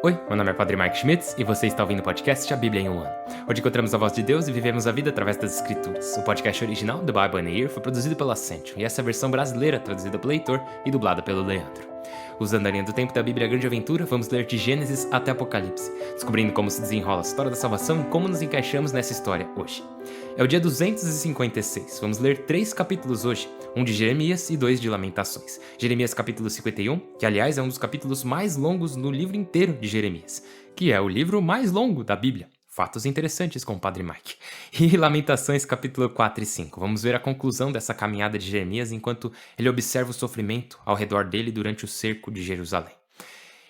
Oi, meu nome é Padre Mark Schmitz e você está ouvindo o podcast A Bíblia em um Ano, onde encontramos a voz de Deus e vivemos a vida através das Escrituras. O podcast original, The Bible in a Year, foi produzido pela Ascension e essa é a versão brasileira traduzida pelo Heitor e dublada pelo Leandro. Usando a linha do tempo da Bíblia Grande Aventura, vamos ler de Gênesis até Apocalipse, descobrindo como se desenrola a história da salvação e como nos encaixamos nessa história hoje. É o dia 256, vamos ler 3 capítulos hoje, um de Jeremias e 2 de Lamentações. Jeremias capítulo 51, que aliás é um dos capítulos mais longos no livro inteiro de Jeremias, que é o livro mais longo da Bíblia. Fatos interessantes com o Padre Mike. E Lamentações capítulo 4 e 5. Vamos ver a conclusão dessa caminhada de Jeremias enquanto ele observa o sofrimento ao redor dele durante o cerco de Jerusalém.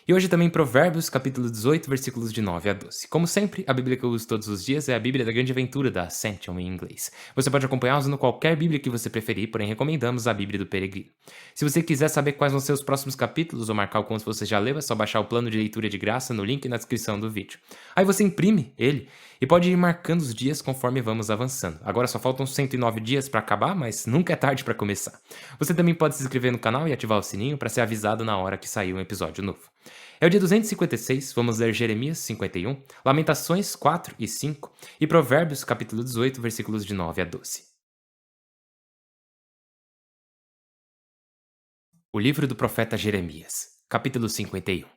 E hoje também Provérbios, capítulo 18, versículos de 9 a 12. Como sempre, a Bíblia que eu uso todos os dias é a Bíblia da Grande Aventura, da Ascension em inglês. Você pode acompanhar usando qualquer Bíblia que você preferir, porém recomendamos a Bíblia do Peregrino. Se você quiser saber quais vão ser os próximos capítulos ou marcar o quanto você já leu, é só baixar o plano de leitura de graça no link na descrição do vídeo. Aí você imprime ele e pode ir marcando os dias conforme vamos avançando. Agora só faltam 109 dias para acabar, mas nunca é tarde para começar. Você também pode se inscrever no canal e ativar o sininho para ser avisado na hora que sair um episódio novo. É o dia 256, vamos ler Jeremias 51, Lamentações 4 e 5 e Provérbios capítulo 18, versículos de 9 a 12. O livro do profeta Jeremias, capítulo 51.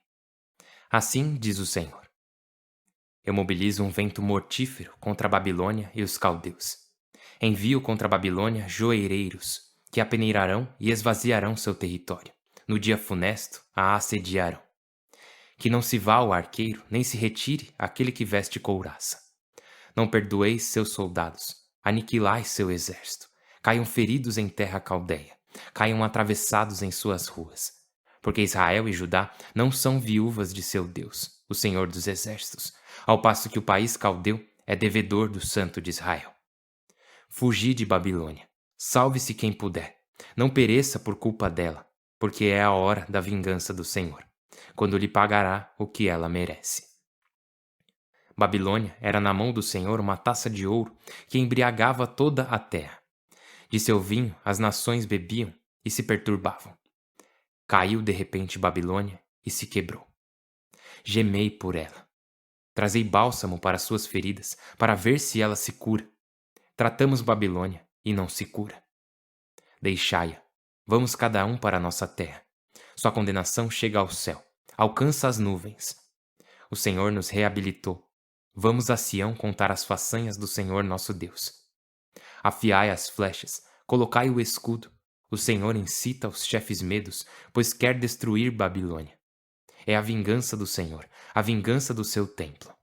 Assim diz o Senhor: Eu mobilizo um vento mortífero contra a Babilônia e os caldeus. Envio contra a Babilônia joeireiros, que a peneirarão e esvaziarão seu território. No dia funesto, a assediarão. Que não se vá o arqueiro, nem se retire aquele que veste couraça. Não perdoeis seus soldados, aniquilai seu exército. Caiam feridos em terra caldeia, caiam atravessados em suas ruas. Porque Israel e Judá não são viúvas de seu Deus, o Senhor dos exércitos, ao passo que o país caldeu é devedor do Santo de Israel. Fugi de Babilônia, salve-se quem puder, não pereça por culpa dela, porque é a hora da vingança do Senhor, quando lhe pagará o que ela merece. Babilônia era na mão do Senhor uma taça de ouro que embriagava toda a terra. De seu vinho as nações bebiam e se perturbavam. Caiu de repente Babilônia e se quebrou. Gemei por ela. Trazei bálsamo para suas feridas, para ver se ela se cura. Tratamos Babilônia e não se cura. Deixai-a. Vamos cada um para a nossa terra. Sua condenação chega ao céu, alcança as nuvens. O Senhor nos reabilitou. Vamos a Sião contar as façanhas do Senhor nosso Deus. Afiai as flechas, colocai o escudo. O Senhor incita os chefes medos, pois quer destruir Babilônia. É a vingança do Senhor, a vingança do seu templo.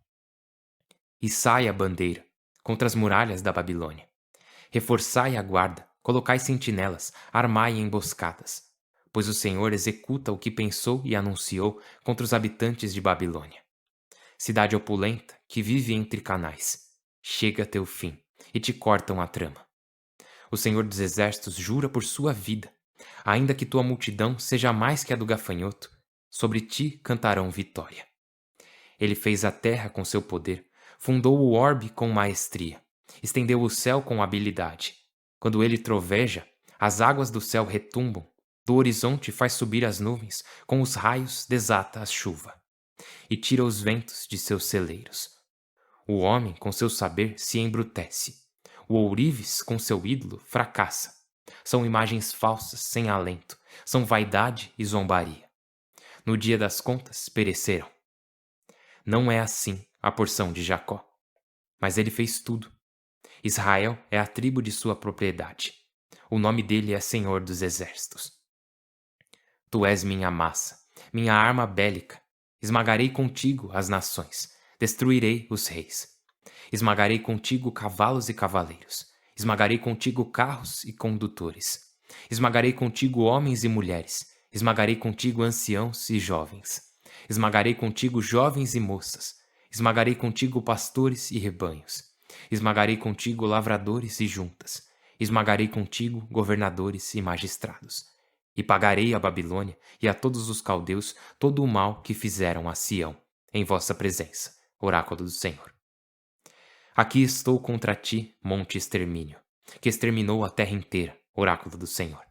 Içai a bandeira contra as muralhas da Babilônia. Reforçai a guarda, colocai sentinelas, armai emboscadas. Pois o Senhor executa o que pensou e anunciou contra os habitantes de Babilônia. Cidade opulenta, que vive entre canais, chega teu fim, e te cortam a trama. O Senhor dos Exércitos jura por sua vida, ainda que tua multidão seja mais que a do gafanhoto, sobre ti cantarão vitória. Ele fez a terra com seu poder, fundou o orbe com maestria, estendeu o céu com habilidade. Quando ele troveja, as águas do céu retumbam, do horizonte faz subir as nuvens, com os raios desata a chuva e tira os ventos de seus celeiros. O homem, com seu saber, se embrutece. O ourives, com seu ídolo, fracassa. São imagens falsas, sem alento. São vaidade e zombaria. No dia das contas, perecerão. Não é assim a porção de Jacó. Mas ele fez tudo. Israel é a tribo de sua propriedade. O nome dele é Senhor dos Exércitos. Tu és minha massa, minha arma bélica. Esmagarei contigo as nações, destruirei os reis. Esmagarei contigo cavalos e cavaleiros. Esmagarei contigo carros e condutores. Esmagarei contigo homens e mulheres. Esmagarei contigo anciãos e jovens. Esmagarei contigo jovens e moças. Esmagarei contigo pastores e rebanhos. Esmagarei contigo lavradores e juntas. Esmagarei contigo governadores e magistrados. E pagarei a Babilônia e a todos os caldeus todo o mal que fizeram a Sião, em vossa presença, oráculo do Senhor. Aqui estou contra ti, monte extermínio, que exterminou a terra inteira, oráculo do Senhor.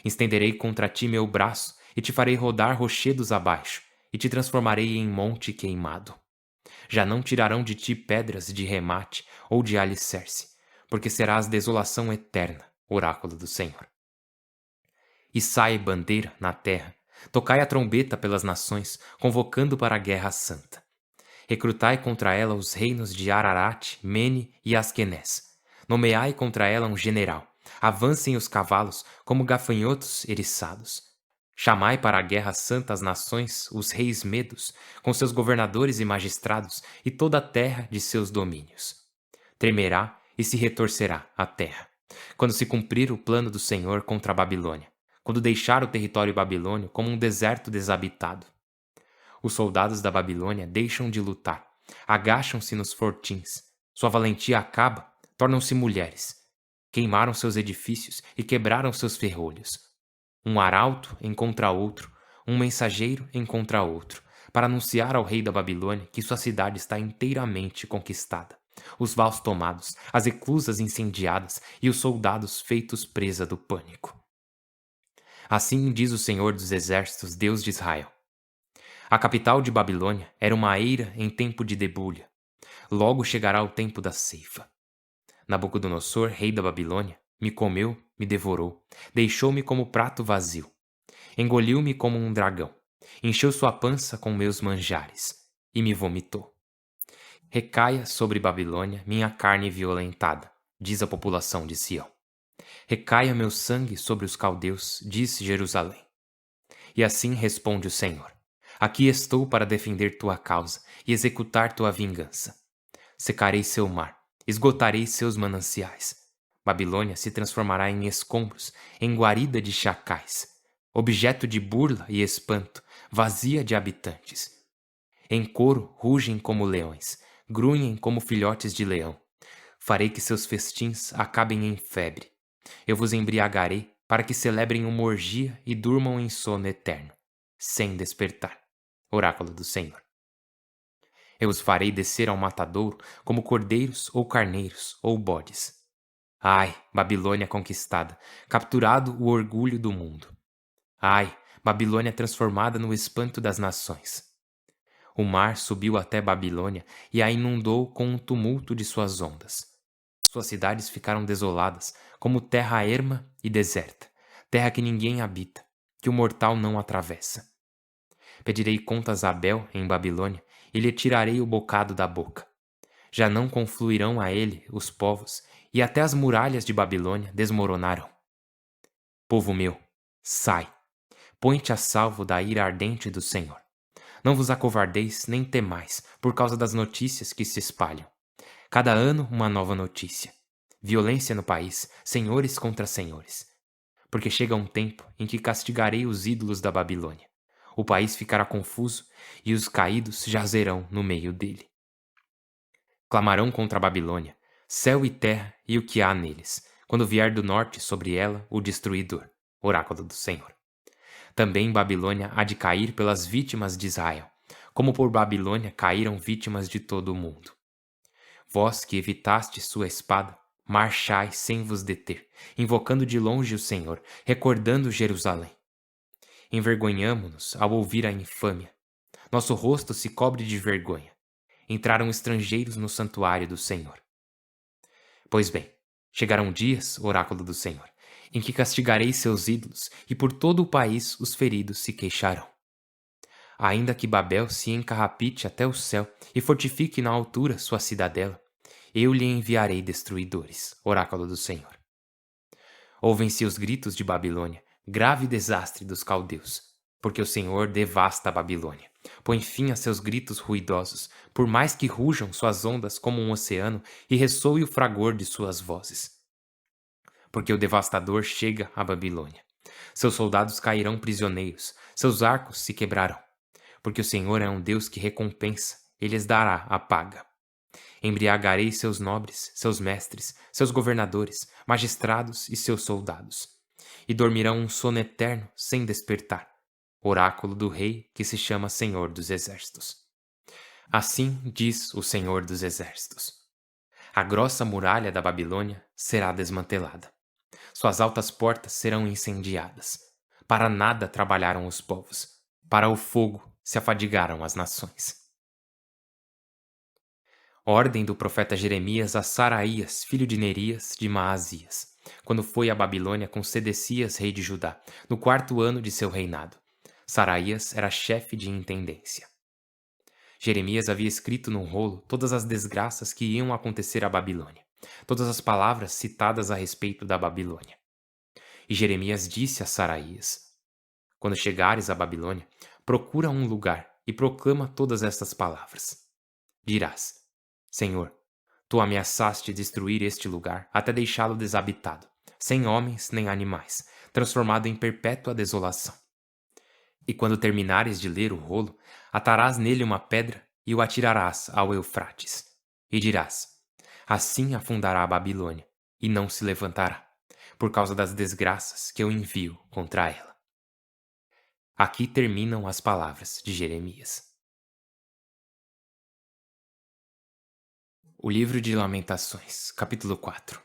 Estenderei contra ti meu braço e te farei rodar rochedos abaixo, e te transformarei em monte queimado. Já não tirarão de ti pedras de remate ou de alicerce, porque serás desolação eterna, oráculo do Senhor. Içai bandeira na terra, tocai a trombeta pelas nações, convocando para a guerra santa. Recrutai contra ela os reinos de Ararat, Mene e Asquenés. Nomeai contra ela um general. Avancem os cavalos como gafanhotos eriçados. Chamai para a guerra santa as nações, os reis medos, com seus governadores e magistrados, e toda a terra de seus domínios. Tremerá e se retorcerá a terra, quando se cumprir o plano do Senhor contra a Babilônia, quando deixar o território babilônio como um deserto desabitado. Os soldados da Babilônia deixam de lutar, agacham-se nos fortins. Sua valentia acaba, tornam-se mulheres. Queimaram seus edifícios e quebraram seus ferrolhos. Um arauto encontra outro, um mensageiro encontra outro, para anunciar ao rei da Babilônia que sua cidade está inteiramente conquistada. Os vaus tomados, as eclusas incendiadas e os soldados feitos presa do pânico. Assim diz o Senhor dos Exércitos, Deus de Israel. A capital de Babilônia era uma eira em tempo de debulha. Logo chegará o tempo da ceifa. Nabucodonosor, rei da Babilônia, me comeu, me devorou, deixou-me como prato vazio. Engoliu-me como um dragão, encheu sua pança com meus manjares, e me vomitou. Recaia sobre Babilônia minha carne violentada, diz a população de Sião. Recaia meu sangue sobre os caldeus, diz Jerusalém. E assim responde o Senhor. Aqui estou para defender tua causa e executar tua vingança. Secarei seu mar, esgotarei seus mananciais. Babilônia se transformará em escombros, em guarida de chacais, objeto de burla e espanto, vazia de habitantes. Em coro rugem como leões, grunhem como filhotes de leão. Farei que seus festins acabem em febre. Eu vos embriagarei para que celebrem uma orgia e durmam em sono eterno, sem despertar. Oráculo do Senhor. Eu os farei descer ao matadouro como cordeiros ou carneiros ou bodes. Ai, Babilônia conquistada, capturado o orgulho do mundo. Ai, Babilônia transformada no espanto das nações. O mar subiu até Babilônia e a inundou com um tumulto de suas ondas. Suas cidades ficaram desoladas, como terra erma e deserta, terra que ninguém habita, que o mortal não atravessa. Pedirei contas a Abel em Babilônia e lhe tirarei o bocado da boca. Já não confluirão a ele os povos, e até as muralhas de Babilônia desmoronarão. Povo meu, sai, põe-te a salvo da ira ardente do Senhor. Não vos acovardeis nem temais por causa das notícias que se espalham. Cada ano uma nova notícia. Violência no país, senhores contra senhores. Porque chega um tempo em que castigarei os ídolos da Babilônia. O país ficará confuso e os caídos jazerão no meio dele. Clamarão contra a Babilônia, céu e terra e o que há neles, quando vier do norte sobre ela o destruidor, oráculo do Senhor. Também Babilônia há de cair pelas vítimas de Israel, como por Babilônia caíram vítimas de todo o mundo. Vós que evitaste sua espada, marchai sem vos deter, invocando de longe o Senhor, recordando Jerusalém. Envergonhamo-nos ao ouvir a infâmia. Nosso rosto se cobre de vergonha. Entraram estrangeiros no santuário do Senhor. Pois bem, chegarão dias, oráculo do Senhor, em que castigarei seus ídolos, e por todo o país os feridos se queixarão. Ainda que Babel se encarrapite até o céu e fortifique na altura sua cidadela, eu lhe enviarei destruidores, oráculo do Senhor. Ouvem-se os gritos de Babilônia, grave desastre dos caldeus, porque o Senhor devasta a Babilônia. Põe fim a seus gritos ruidosos, por mais que rujam suas ondas como um oceano e ressoe o fragor de suas vozes. Porque o devastador chega à Babilônia. Seus soldados cairão prisioneiros, seus arcos se quebrarão. Porque o Senhor é um Deus que recompensa, ele lhes dará a paga. Embriagarei seus nobres, seus mestres, seus governadores, magistrados e seus soldados. E dormirão um sono eterno sem despertar. Oráculo do rei que se chama Senhor dos Exércitos. Assim diz o Senhor dos Exércitos. A grossa muralha da Babilônia será desmantelada. Suas altas portas serão incendiadas. Para nada trabalharam os povos. Para o fogo se afadigaram as nações. Ordem do profeta Jeremias a Saraías, filho de Nerias, de Maasias, quando foi à Babilônia com Sedecias, rei de Judá, no 4º ano de seu reinado. Saraías era chefe de intendência. Jeremias havia escrito num rolo todas as desgraças que iam acontecer à Babilônia, todas as palavras citadas a respeito da Babilônia. E Jeremias disse a Saraías: Quando chegares à Babilônia, procura um lugar e proclama todas estas palavras. Dirás: Senhor, tu ameaçaste destruir este lugar até deixá-lo desabitado, sem homens nem animais, transformado em perpétua desolação. E quando terminares de ler o rolo, atarás nele uma pedra e o atirarás ao Eufrates. E dirás: Assim afundará a Babilônia, e não se levantará, por causa das desgraças que eu envio contra ela. Aqui terminam as palavras de Jeremias. O livro de Lamentações, capítulo 4.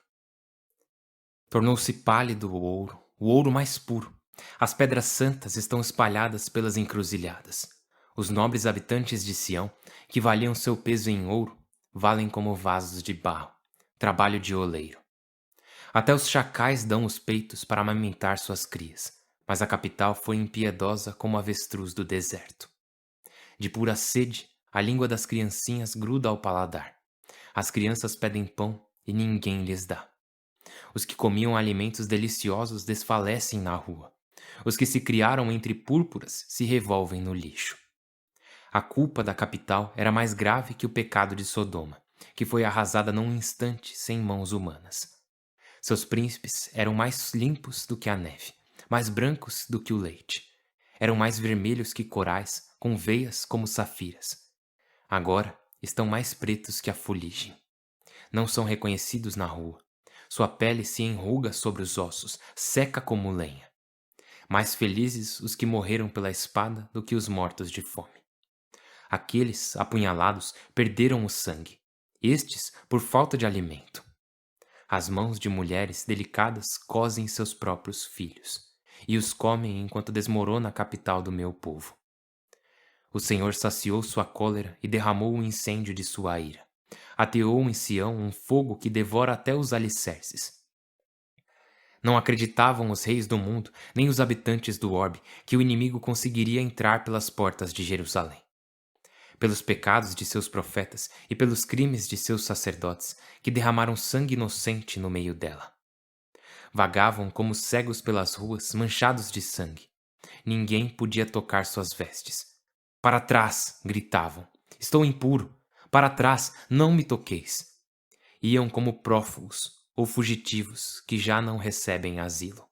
Tornou-se pálido o ouro mais puro. As pedras santas estão espalhadas pelas encruzilhadas. Os nobres habitantes de Sião, que valiam seu peso em ouro, valem como vasos de barro, trabalho de oleiro. Até os chacais dão os peitos para amamentar suas crias, mas a capital foi impiedosa como a avestruz do deserto. De pura sede, a língua das criancinhas gruda ao paladar. As crianças pedem pão e ninguém lhes dá. Os que comiam alimentos deliciosos desfalecem na rua. Os que se criaram entre púrpuras se revolvem no lixo. A culpa da capital era mais grave que o pecado de Sodoma, que foi arrasada num instante sem mãos humanas. Seus príncipes eram mais limpos do que a neve, mais brancos do que o leite. Eram mais vermelhos que corais, com veias como safiras. Agora estão mais pretos que a fuligem. Não são reconhecidos na rua. Sua pele se enruga sobre os ossos, seca como lenha. Mais felizes os que morreram pela espada do que os mortos de fome. Aqueles, apunhalados, perderam o sangue. Estes, por falta de alimento. As mãos de mulheres delicadas cosem seus próprios filhos, e os comem enquanto desmorona a capital do meu povo. O Senhor saciou sua cólera e derramou o incêndio de sua ira. Ateou em Sião um fogo que devora até os alicerces. Não acreditavam os reis do mundo, nem os habitantes do orbe, que o inimigo conseguiria entrar pelas portas de Jerusalém. Pelos pecados de seus profetas e pelos crimes de seus sacerdotes, que derramaram sangue inocente no meio dela. Vagavam como cegos pelas ruas, manchados de sangue. Ninguém podia tocar suas vestes. Para trás, gritavam. Estou impuro. Para trás, não me toqueis. Iam como prófugos ou fugitivos que já não recebem asilo.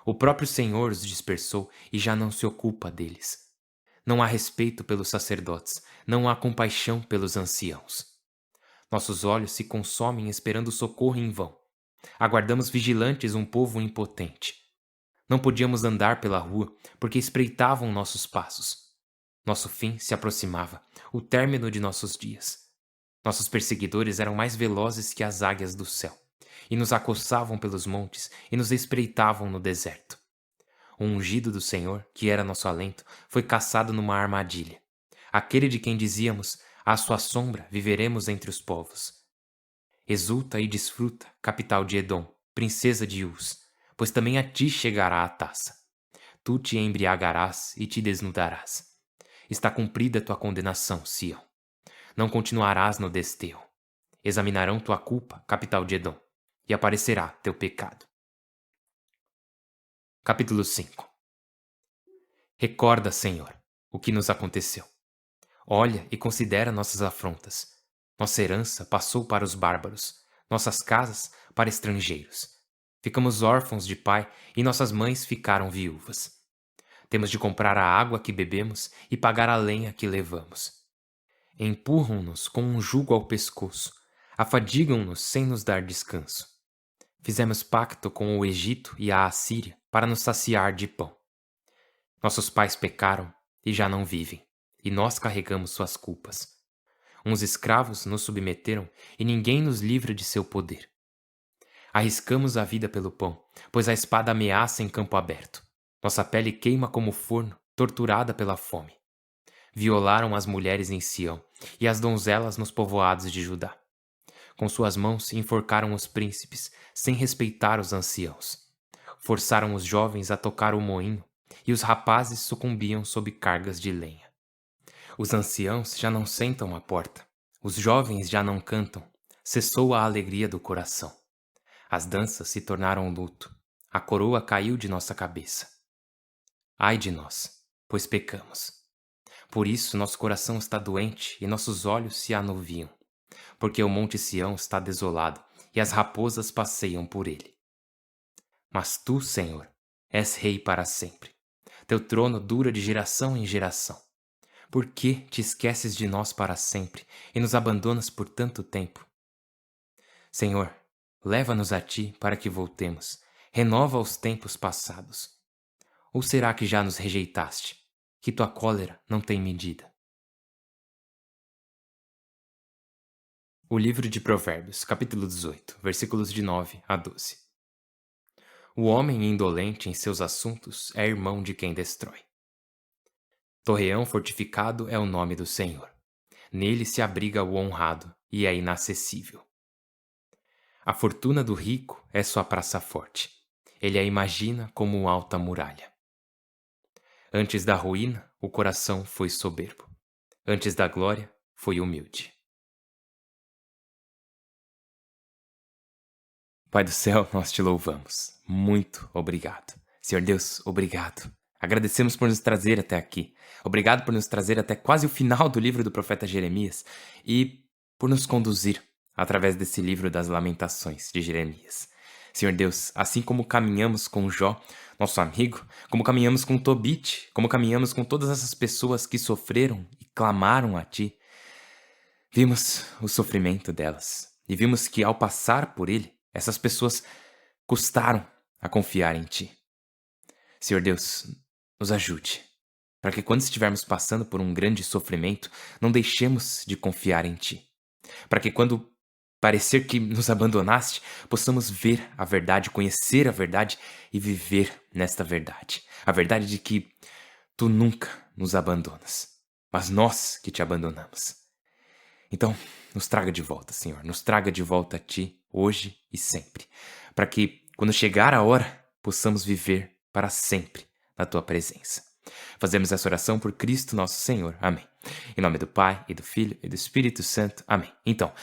O próprio Senhor os dispersou e já não se ocupa deles. Não há respeito pelos sacerdotes, não há compaixão pelos anciãos. Nossos olhos se consomem esperando socorro em vão. Aguardamos vigilantes um povo impotente. Não podíamos andar pela rua porque espreitavam nossos passos. Nosso fim se aproximava, o término de nossos dias. Nossos perseguidores eram mais velozes que as águias do céu, e nos acossavam pelos montes e nos espreitavam no deserto. O ungido do Senhor, que era nosso alento, foi caçado numa armadilha. Aquele de quem dizíamos, à sua sombra viveremos entre os povos. Exulta e desfruta, capital de Edom, princesa de Uz, pois também a ti chegará a taça. Tu te embriagarás e te desnudarás. Está cumprida tua condenação, Sião. Não continuarás no desterro. Examinarão tua culpa, capital de Edom, e aparecerá teu pecado. Capítulo 5. Recorda, Senhor, o que nos aconteceu. Olha e considera nossas afrontas. Nossa herança passou para os bárbaros, nossas casas para estrangeiros. Ficamos órfãos de pai e nossas mães ficaram viúvas. Temos de comprar a água que bebemos e pagar a lenha que levamos. Empurram-nos com um jugo ao pescoço, afadigam-nos sem nos dar descanso. Fizemos pacto com o Egito e a Assíria para nos saciar de pão. Nossos pais pecaram e já não vivem, e nós carregamos suas culpas. Uns escravos nos submeteram e ninguém nos livra de seu poder. Arriscamos a vida pelo pão, pois a espada ameaça em campo aberto. Nossa pele queima como forno, torturada pela fome. Violaram as mulheres em Sião e as donzelas nos povoados de Judá. Com suas mãos enforcaram os príncipes, sem respeitar os anciãos. Forçaram os jovens a tocar o moinho, e os rapazes sucumbiam sob cargas de lenha. Os anciãos já não sentam à porta, os jovens já não cantam, cessou a alegria do coração. As danças se tornaram luto, a coroa caiu de nossa cabeça. Ai de nós, pois pecamos. Por isso nosso coração está doente e nossos olhos se anuviam, porque o monte Sião está desolado e as raposas passeiam por ele. Mas tu, Senhor, és rei para sempre. Teu trono dura de geração em geração. Por que te esqueces de nós para sempre e nos abandonas por tanto tempo? Senhor, leva-nos a ti para que voltemos. Renova os tempos passados. Ou será que já nos rejeitaste, que tua cólera não tem medida? O livro de Provérbios, capítulo 18, versículos de 9 a 12. O homem indolente em seus assuntos é irmão de quem destrói. Torreão fortificado é o nome do Senhor. Nele se abriga o honrado e é inacessível. A fortuna do rico é sua praça forte. Ele a imagina como alta muralha. Antes da ruína, o coração foi soberbo. Antes da glória, foi humilde. Pai do céu, nós te louvamos. Muito obrigado. Senhor Deus, obrigado. Agradecemos por nos trazer até aqui. Obrigado por nos trazer até quase o final do livro do profeta Jeremias e por nos conduzir através desse livro das Lamentações de Jeremias. Senhor Deus, assim como caminhamos com Jó, nosso amigo, como caminhamos com Tobit, como caminhamos com todas essas pessoas que sofreram e clamaram a Ti, vimos o sofrimento delas e vimos que ao passar por ele, essas pessoas custaram a confiar em Ti. Senhor Deus, nos ajude, para que quando estivermos passando por um grande sofrimento, não deixemos de confiar em Ti. Para que quando parecer que nos abandonaste, possamos ver a verdade, conhecer a verdade e viver nesta verdade. A verdade de que Tu nunca nos abandonas, mas nós que Te abandonamos. Então, nos traga de volta, Senhor. Nos traga de volta a Ti, hoje e sempre. Para que, quando chegar a hora, possamos viver para sempre na Tua presença. Fazemos essa oração por Cristo nosso Senhor. Amém. Em nome do Pai, e do Filho, e do Espírito Santo. Amém. Então,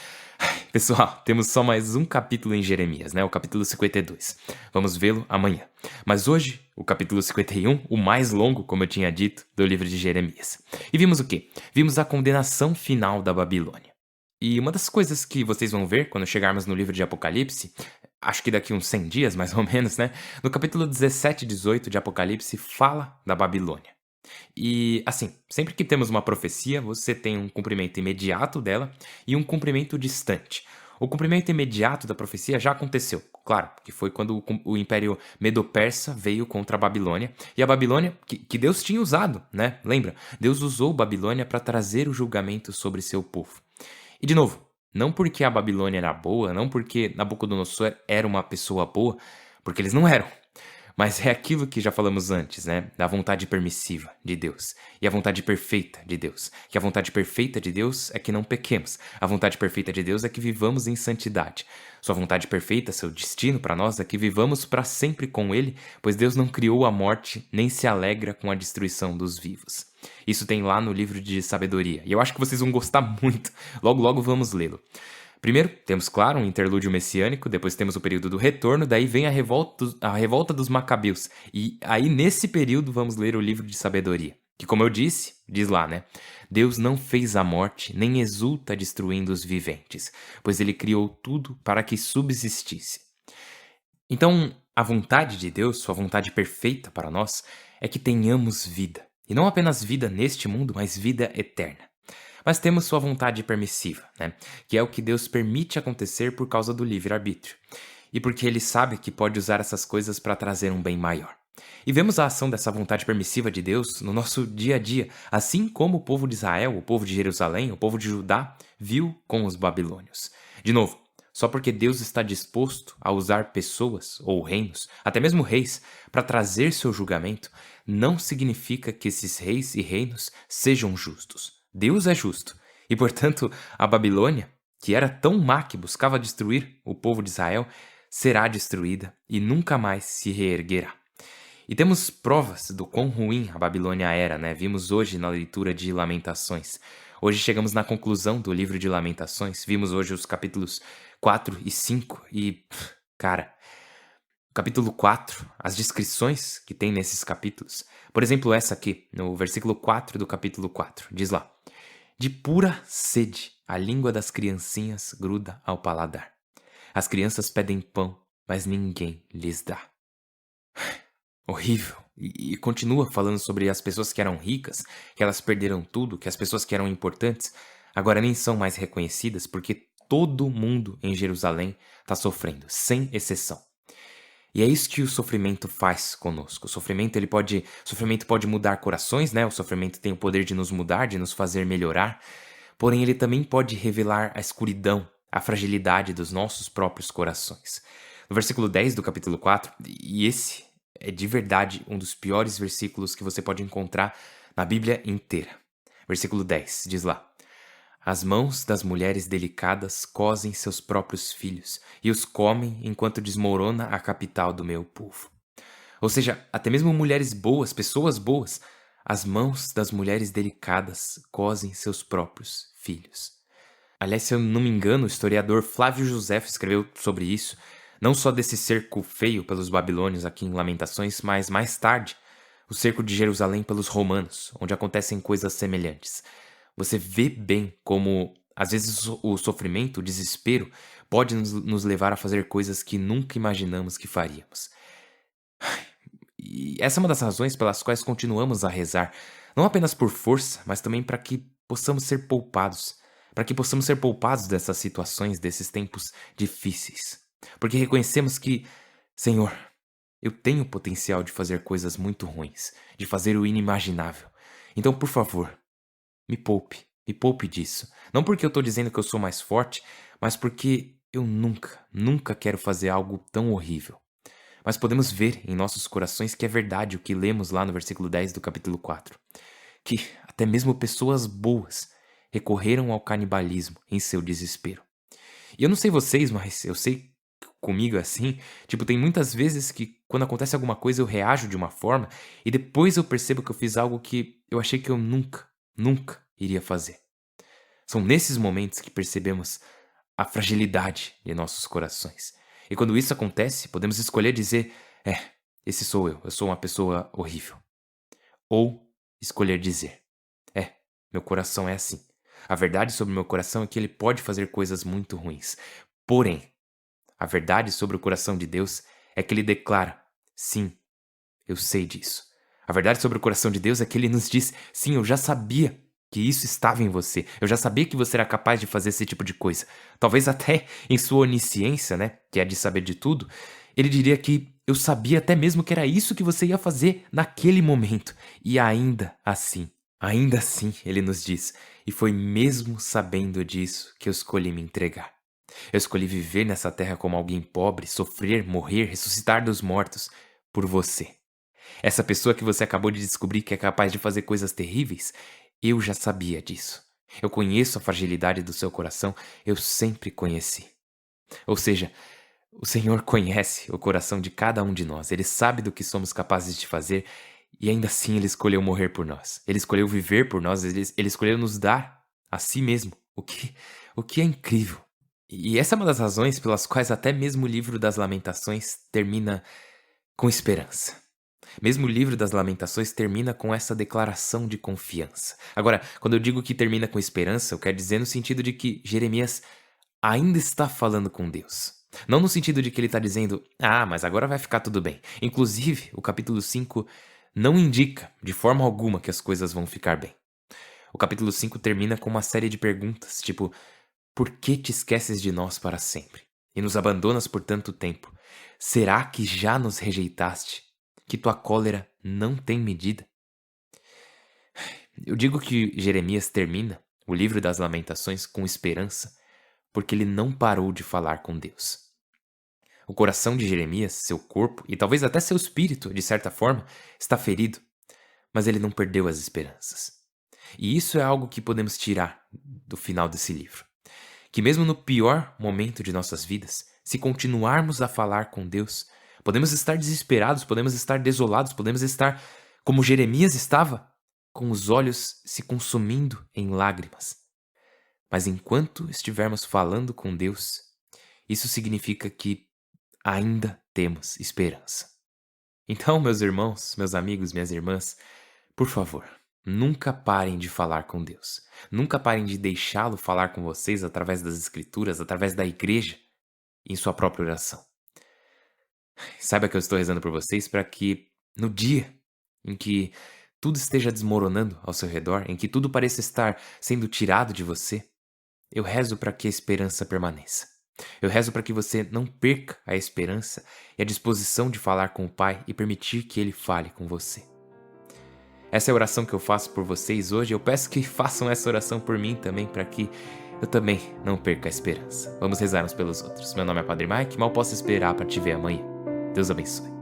pessoal, temos só mais um capítulo em Jeremias, né? O capítulo 52. Vamos vê-lo amanhã. Mas hoje, o capítulo 51, o mais longo, como eu tinha dito, do livro de Jeremias. E vimos o quê? Vimos a condenação final da Babilônia. E uma das coisas que vocês vão ver quando chegarmos no livro de Apocalipse, acho que daqui uns 100 dias, mais ou menos, né? No capítulo 17 e 18 de Apocalipse, fala da Babilônia. E, assim, sempre que temos uma profecia, você tem um cumprimento imediato dela e um cumprimento distante. O cumprimento imediato da profecia já aconteceu, claro, que foi quando o Império Medo-Persa veio contra a Babilônia. E a Babilônia, que Deus tinha usado, né? Lembra? Deus usou Babilônia para trazer o julgamento sobre seu povo. E, de novo, não porque a Babilônia era boa, não porque Nabucodonosor era uma pessoa boa, porque eles não eram. Mas é aquilo que já falamos antes, né? Da vontade permissiva de Deus e a vontade perfeita de Deus. Que a vontade perfeita de Deus é que não pequemos. A vontade perfeita de Deus é que vivamos em santidade. Sua vontade perfeita, seu destino para nós é que vivamos para sempre com Ele, pois Deus não criou a morte nem se alegra com a destruição dos vivos. Isso tem lá no livro de sabedoria. E eu acho que vocês vão gostar muito. Logo, logo vamos lê-lo. Primeiro, temos, claro, um interlúdio messiânico, depois temos o período do retorno, daí vem a revolta dos Macabeus. E aí, nesse período, vamos ler o livro de sabedoria. Que, como eu disse, diz lá, né? Deus não fez a morte, nem exulta destruindo os viventes, pois Ele criou tudo para que subsistisse. Então, a vontade de Deus, sua vontade perfeita para nós, é que tenhamos vida. E não apenas vida neste mundo, mas vida eterna. Mas temos sua vontade permissiva, né? Que é o que Deus permite acontecer por causa do livre-arbítrio. E porque Ele sabe que pode usar essas coisas para trazer um bem maior. E vemos a ação dessa vontade permissiva de Deus no nosso dia a dia, assim como o povo de Israel, o povo de Jerusalém, o povo de Judá, viu com os babilônios. De novo, Só porque Deus está disposto a usar pessoas ou reinos, até mesmo reis, para trazer seu julgamento, não significa que esses reis e reinos sejam justos. Deus é justo. E, portanto, a Babilônia, que era tão má que buscava destruir o povo de Israel, será destruída e nunca mais se reerguerá. E temos provas do quão ruim a Babilônia era, né? Vimos hoje na leitura de Lamentações. Hoje chegamos na conclusão do livro de Lamentações. Vimos hoje os capítulos 4 e 5 e, cara, o capítulo 4, as descrições que tem nesses capítulos. Por exemplo, essa aqui, no versículo 4 do capítulo 4, diz lá: De pura sede, a língua das criancinhas gruda ao paladar. As crianças pedem pão, mas ninguém lhes dá. Horrível. E continua falando sobre as pessoas que eram ricas, que elas perderam tudo, que as pessoas que eram importantes agora nem são mais reconhecidas porque todo mundo em Jerusalém está sofrendo, sem exceção. E é isso que o sofrimento faz conosco. O sofrimento pode mudar corações, né? O sofrimento tem o poder de nos mudar, de nos fazer melhorar. Porém, ele também pode revelar a escuridão, a fragilidade dos nossos próprios corações. No versículo 10 do capítulo 4, e esse é de verdade um dos piores versículos que você pode encontrar na Bíblia inteira. Versículo 10 diz lá: As mãos das mulheres delicadas cosem seus próprios filhos e os comem enquanto desmorona a capital do meu povo. Ou seja, até mesmo mulheres boas, pessoas boas, as mãos das mulheres delicadas cosem seus próprios filhos. Aliás, se eu não me engano, o historiador Flávio Josefo escreveu sobre isso, não só desse cerco feio pelos babilônios aqui em Lamentações, mas mais tarde, o cerco de Jerusalém pelos romanos, onde acontecem coisas semelhantes. Você vê bem como, às vezes, o sofrimento, o desespero, pode nos levar a fazer coisas que nunca imaginamos que faríamos. E essa é uma das razões pelas quais continuamos a rezar, não apenas por força, mas também para que possamos ser poupados. Para que possamos ser poupados dessas situações, desses tempos difíceis. Porque reconhecemos que, Senhor, eu tenho o potencial de fazer coisas muito ruins, de fazer o inimaginável. Então, por favor, me poupe disso. Não porque eu estou dizendo que eu sou mais forte, mas porque eu nunca quero fazer algo tão horrível. Mas podemos ver em nossos corações que é verdade o que lemos lá no versículo 10 do capítulo 4. Que até mesmo pessoas boas recorreram ao canibalismo em seu desespero. E eu não sei vocês, mas eu sei que comigo é assim. Tipo, tem muitas vezes que quando acontece alguma coisa eu reajo de uma forma e depois eu percebo que eu fiz algo que eu achei que eu nunca iria fazer. São nesses momentos que percebemos a fragilidade de nossos corações. E quando isso acontece, podemos escolher dizer: esse sou eu sou uma pessoa horrível. Ou escolher dizer: meu coração é assim. A verdade sobre o meu coração é que ele pode fazer coisas muito ruins. Porém, a verdade sobre o coração de Deus é que ele declara: sim, eu sei disso. A verdade sobre o coração de Deus é que ele nos diz: sim, eu já sabia que isso estava em você. Eu já sabia que você era capaz de fazer esse tipo de coisa. Talvez até em sua onisciência, né, que é de saber de tudo, ele diria que eu sabia até mesmo que era isso que você ia fazer naquele momento. E ainda assim, ele nos diz: e foi mesmo sabendo disso que eu escolhi me entregar. Eu escolhi viver nessa terra como alguém pobre, sofrer, morrer, ressuscitar dos mortos por você. Essa pessoa que você acabou de descobrir que é capaz de fazer coisas terríveis, eu já sabia disso. Eu conheço a fragilidade do seu coração, eu sempre conheci. Ou seja, o Senhor conhece o coração de cada um de nós, Ele sabe do que somos capazes de fazer e ainda assim Ele escolheu morrer por nós. Ele escolheu viver por nós, Ele escolheu nos dar a si mesmo, o que é incrível. E essa é uma das razões pelas quais até mesmo o livro das Lamentações termina com esperança. Mesmo o livro das Lamentações termina com essa declaração de confiança. Agora, quando eu digo que termina com esperança, eu quero dizer no sentido de que Jeremias ainda está falando com Deus. Não no sentido de que ele está dizendo: mas agora vai ficar tudo bem. Inclusive, o capítulo 5 não indica de forma alguma que as coisas vão ficar bem. O capítulo 5 termina com uma série de perguntas, tipo: por que te esqueces de nós para sempre? E nos abandonas por tanto tempo? Será que já nos rejeitaste? Que tua cólera não tem medida? Eu digo que Jeremias termina o livro das Lamentações com esperança, porque ele não parou de falar com Deus. O coração de Jeremias, seu corpo e talvez até seu espírito, de certa forma, está ferido, mas ele não perdeu as esperanças. E isso é algo que podemos tirar do final desse livro. Que mesmo no pior momento de nossas vidas, se continuarmos a falar com Deus, podemos estar desesperados, podemos estar desolados, podemos estar como Jeremias estava, com os olhos se consumindo em lágrimas. Mas enquanto estivermos falando com Deus, isso significa que ainda temos esperança. Então, meus irmãos, meus amigos, minhas irmãs, por favor, nunca parem de falar com Deus. Nunca parem de deixá-lo falar com vocês através das Escrituras, através da igreja e em sua própria oração. Saiba que eu estou rezando por vocês para que no dia em que tudo esteja desmoronando ao seu redor, em que tudo pareça estar sendo tirado de você, eu rezo para que a esperança permaneça. Eu rezo para que você não perca a esperança e a disposição de falar com o Pai e permitir que Ele fale com você. Essa é a oração que eu faço por vocês hoje. Eu peço que façam essa oração por mim também, para que eu também não perca a esperança. Vamos rezar uns pelos outros. Meu nome é Padre Mike, mal posso esperar para te ver amanhã. Deus abençoe.